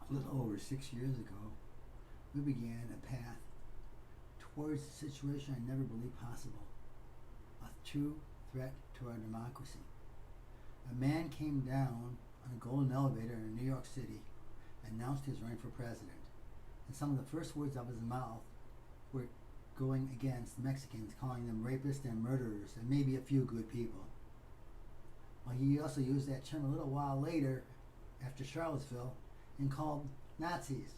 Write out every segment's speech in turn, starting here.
a little over 6 years ago, we began a path towards a situation I never believed possible, a true threat to our democracy. A man came down on a golden elevator in New York City, announced his running for president, and some of the first words out of his mouth were going against Mexicans, calling them rapists and murderers, and maybe a few good people. Well, he also used that term a little while later, after Charlottesville, and called Nazis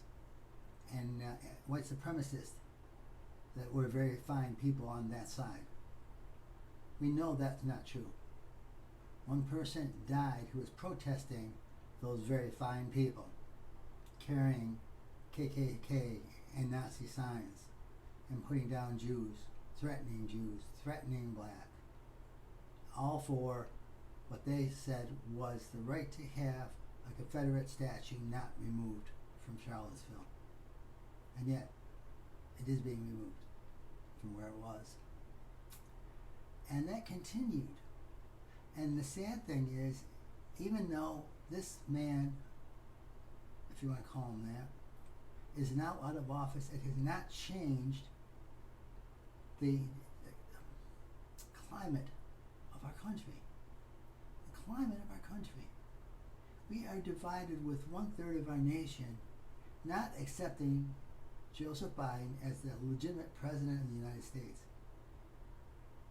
and white supremacists that were very fine people on that side. We know that's not true. One person died who was protesting those very fine people, carrying KKK and Nazi signs and putting down Jews, threatening black, all for what they said was the right to have a Confederate statue not removed from Charlottesville. And yet, it is being removed from where it was. And that continued. And the sad thing is, even though this man, if you want to call him that, is now out of office, it has not changed the climate of our country. The climate of our country. We are divided with 1/3 of our nation not accepting Joseph Biden as the legitimate president of the United States,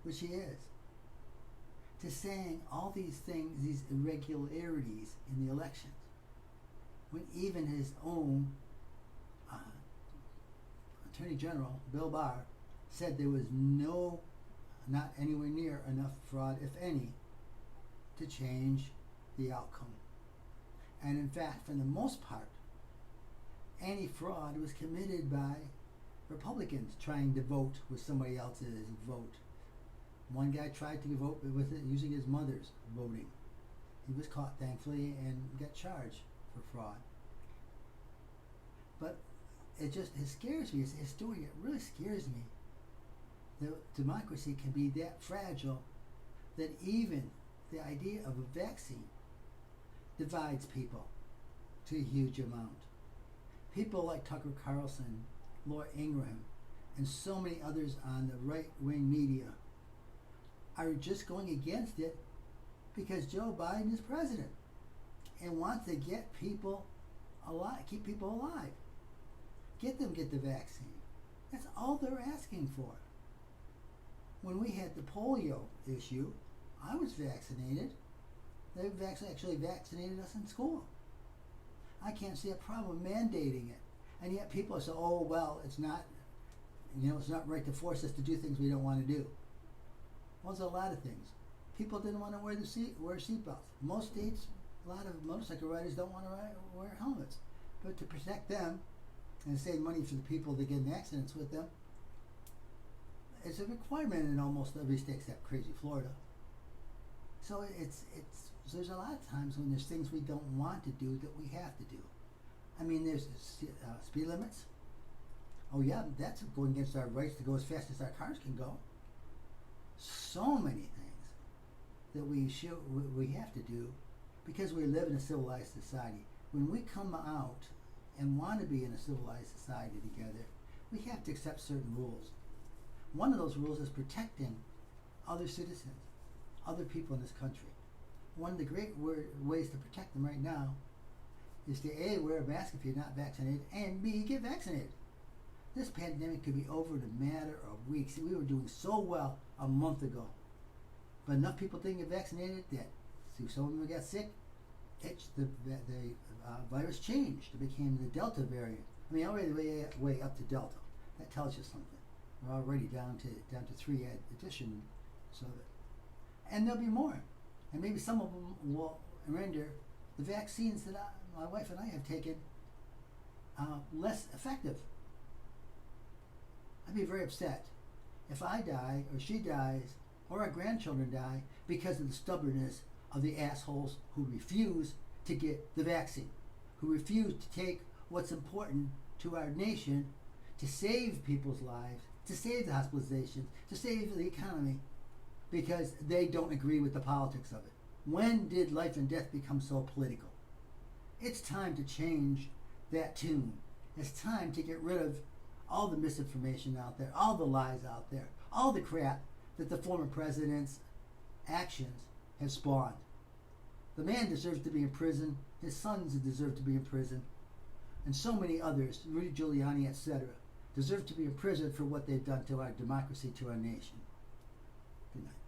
which he is, to saying all these things, these irregularities in the elections, when even his own Attorney General, Bill Barr, said there was not anywhere near enough fraud, if any, to change the outcome. And in fact, for the most part, any fraud was committed by Republicans trying to vote with somebody else's vote. One guy tried to vote with it using his mother's voting. He was caught, thankfully, and got charged for fraud. But it scares me. It's a story. It really scares me that democracy can be that fragile that even the idea of a vaccine divides people to a huge amount. People like Tucker Carlson, Laura Ingraham, and so many others on the right-wing media are just going against it because Joe Biden is president and wants to get people alive, keep people alive. Get the vaccine. That's all they're asking for. When we had the polio issue, I was vaccinated. They actually vaccinated us in school. I can't see a problem mandating it. And yet people say, oh, well, it's not right to force us to do things we don't want to do. Well, there's a lot of things. People didn't want to wear seatbelts. Most states, a lot of motorcycle riders don't want to wear helmets. But to protect them and save money for the people that get in accidents with them, it's a requirement in almost every state except crazy Florida. So there's a lot of times when there's things we don't want to do that we have to do. I mean, there's speed limits. Oh yeah, that's going against our rights to go as fast as our cars can go. So many things that we have to do because we live in a civilized society. When we come out and want to be in a civilized society together, we have to accept certain rules. One of those rules is protecting other citizens, other people in this country. One of the great ways to protect them right now is to A, wear a mask if you're not vaccinated, and B, get vaccinated. This pandemic could be over in a matter of weeks. We were doing so well a month ago, but enough people didn't get vaccinated that some of them got sick. The virus changed. It became the Delta variant. I mean, already way up to Delta. That tells you something. We're already down to 3 edition, and there'll be more, and maybe some of them will render the vaccines that my wife and I have taken less effective. I'd be very upset if I die, or she dies, or our grandchildren die because of the stubbornness of the assholes who refuse to get the vaccine, who refuse to take what's important to our nation to save people's lives, to save the hospitalizations, to save the economy, because they don't agree with the politics of it. When did life and death become so political? It's time to change that tune. It's time to get rid of all the misinformation out there, all the lies out there, all the crap that the former president's actions have spawned. The man deserves to be in prison. His sons deserve to be in prison. And so many others, Rudy Giuliani, etc., deserve to be in prison for what they've done to our democracy, to our nation. Good night.